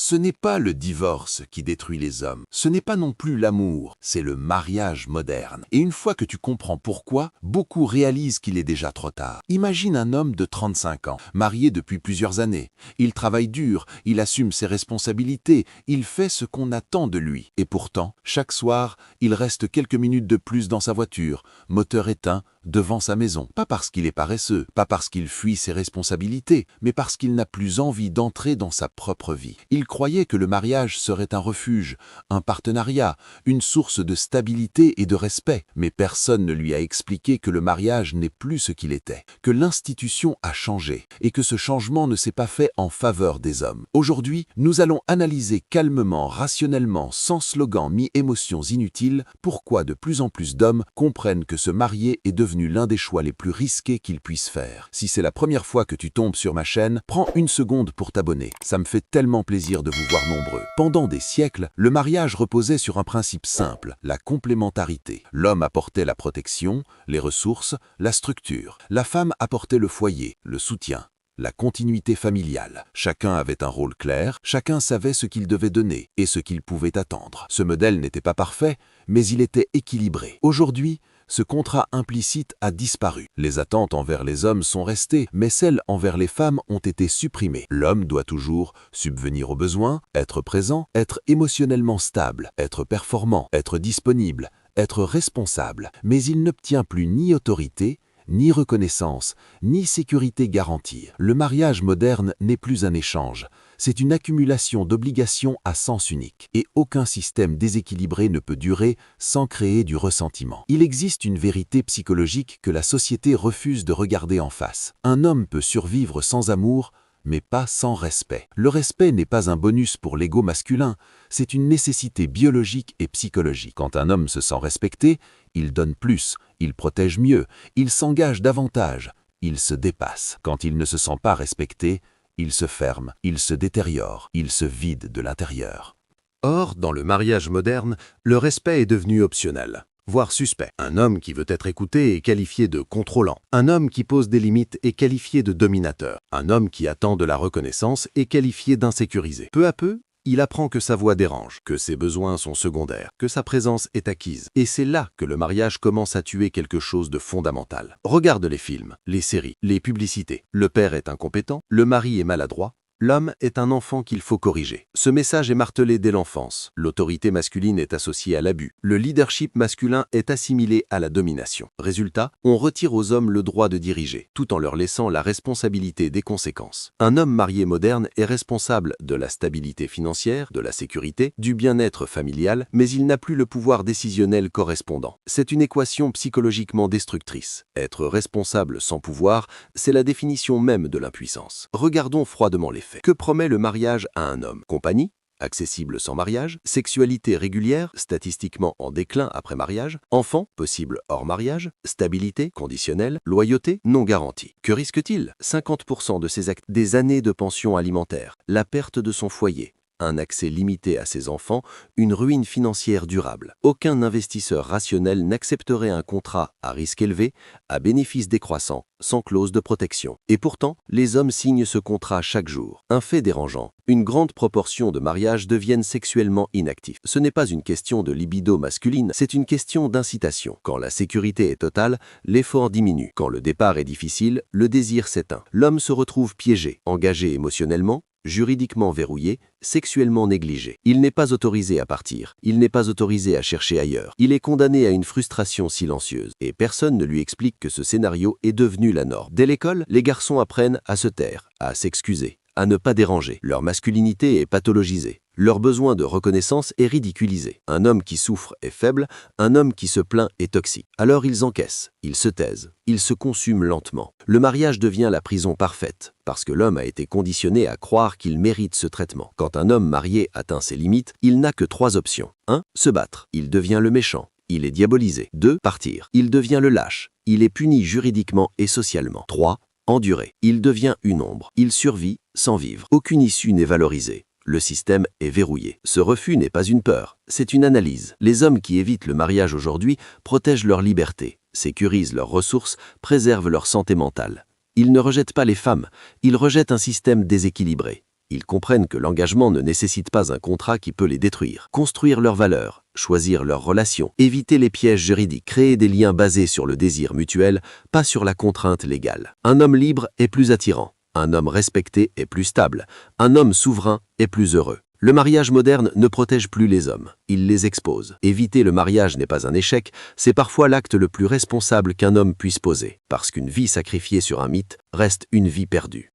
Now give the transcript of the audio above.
Ce n'est pas le divorce qui détruit les hommes, ce n'est pas non plus l'amour, c'est le mariage moderne. Et une fois que tu comprends pourquoi, beaucoup réalisent qu'il est déjà trop tard. Imagine un homme de 35 ans, marié depuis plusieurs années. Il travaille dur, il assume ses responsabilités, il fait ce qu'on attend de lui. Et pourtant, chaque soir, il reste quelques minutes de plus dans sa voiture, moteur éteint, devant sa maison. Pas parce qu'il est paresseux, pas parce qu'il fuit ses responsabilités, mais parce qu'il n'a plus envie d'entrer dans sa propre vie. Il croyait que le mariage serait un refuge, un partenariat, une source de stabilité et de respect. Mais personne ne lui a expliqué que le mariage n'est plus ce qu'il était, que l'institution a changé et que ce changement ne s'est pas fait en faveur des hommes. Aujourd'hui, nous allons analyser calmement, rationnellement, sans slogan ni émotions inutiles, pourquoi de plus en plus d'hommes comprennent que se marier est devenu l'un des choix les plus risqués qu'ils puissent faire. Si c'est la première fois que tu tombes sur ma chaîne, prends une seconde pour t'abonner. Ça me fait tellement plaisir de vous voir nombreux. Pendant des siècles, le mariage reposait sur un principe simple, la complémentarité. L'homme apportait la protection, les ressources, la structure. La femme apportait le foyer, le soutien, la continuité familiale. Chacun avait un rôle clair, chacun savait ce qu'il devait donner et ce qu'il pouvait attendre. Ce modèle n'était pas parfait, mais il était équilibré. Aujourd'hui, ce contrat implicite a disparu. Les attentes envers les hommes sont restées, mais celles envers les femmes ont été supprimées. L'homme doit toujours subvenir aux besoins, être présent, être émotionnellement stable, être performant, être disponible, être responsable. Mais il n'obtient plus ni autorité, ni reconnaissance, ni sécurité garantie. Le mariage moderne n'est plus un échange. C'est une accumulation d'obligations à sens unique. Et aucun système déséquilibré ne peut durer sans créer du ressentiment. Il existe une vérité psychologique que la société refuse de regarder en face. Un homme peut survivre sans amour, mais pas sans respect. Le respect n'est pas un bonus pour l'ego masculin, c'est une nécessité biologique et psychologique. Quand un homme se sent respecté, il donne plus, il protège mieux, il s'engage davantage, il se dépasse. Quand il ne se sent pas respecté, il se ferme, il se détériore, il se vide de l'intérieur. Or, dans le mariage moderne, le respect est devenu optionnel, voire suspect. Un homme qui veut être écouté est qualifié de contrôlant. Un homme qui pose des limites est qualifié de dominateur. Un homme qui attend de la reconnaissance est qualifié d'insécurisé. Peu à peu, il apprend que sa voix dérange, que ses besoins sont secondaires, que sa présence est acquise. Et c'est là que le mariage commence à tuer quelque chose de fondamental. Regarde les films, les séries, les publicités. Le père est incompétent, le mari est maladroit, l'homme est un enfant qu'il faut corriger. Ce message est martelé dès l'enfance. L'autorité masculine est associée à l'abus. Le leadership masculin est assimilé à la domination. Résultat, on retire aux hommes le droit de diriger, tout en leur laissant la responsabilité des conséquences. Un homme marié moderne est responsable de la stabilité financière, de la sécurité, du bien-être familial, mais il n'a plus le pouvoir décisionnel correspondant. C'est une équation psychologiquement destructrice. Être responsable sans pouvoir, c'est la définition même de l'impuissance. Regardons froidement les faits. Que promet le mariage à un homme? Compagnie, accessible sans mariage, sexualité régulière, statistiquement en déclin après mariage, enfant, possible hors mariage, stabilité, conditionnelle, loyauté, non garantie. Que risque-t-il? 50% de ses actes, des années de pension alimentaire, la perte de son foyer, un accès limité à ses enfants, une ruine financière durable. Aucun investisseur rationnel n'accepterait un contrat à risque élevé, à bénéfice décroissant, sans clause de protection. Et pourtant, les hommes signent ce contrat chaque jour. Un fait dérangeant, une grande proportion de mariages deviennent sexuellement inactifs. Ce n'est pas une question de libido masculine, c'est une question d'incitation. Quand la sécurité est totale, l'effort diminue. Quand le départ est difficile, le désir s'éteint. L'homme se retrouve piégé, engagé émotionnellement, juridiquement verrouillé, sexuellement négligé. Il n'est pas autorisé à partir, il n'est pas autorisé à chercher ailleurs. Il est condamné à une frustration silencieuse. Et personne ne lui explique que ce scénario est devenu la norme. Dès l'école, les garçons apprennent à se taire, à s'excuser, à ne pas déranger. Leur masculinité est pathologisée. Leur besoin de reconnaissance est ridiculisé. Un homme qui souffre est faible, un homme qui se plaint est toxique. Alors ils encaissent, ils se taisent, ils se consument lentement. Le mariage devient la prison parfaite, parce que l'homme a été conditionné à croire qu'il mérite ce traitement. Quand un homme marié atteint ses limites, il n'a que 3 options. 1. Se battre. Il devient le méchant. Il est diabolisé. 2. Partir. Il devient le lâche. Il est puni juridiquement et socialement. 3. Endurer. Il devient une ombre. Il survit sans vivre. Aucune issue n'est valorisée. Le système est verrouillé. Ce refus n'est pas une peur, c'est une analyse. Les hommes qui évitent le mariage aujourd'hui protègent leur liberté, sécurisent leurs ressources, préservent leur santé mentale. Ils ne rejettent pas les femmes, ils rejettent un système déséquilibré. Ils comprennent que l'engagement ne nécessite pas un contrat qui peut les détruire. Construire leurs valeurs, choisir leurs relations, éviter les pièges juridiques, créer des liens basés sur le désir mutuel, pas sur la contrainte légale. Un homme libre est plus attirant. Un homme respecté est plus stable. Un homme souverain est plus heureux. Le mariage moderne ne protège plus les hommes, il les expose. Éviter le mariage n'est pas un échec, c'est parfois l'acte le plus responsable qu'un homme puisse poser, parce qu'une vie sacrifiée sur un mythe reste une vie perdue.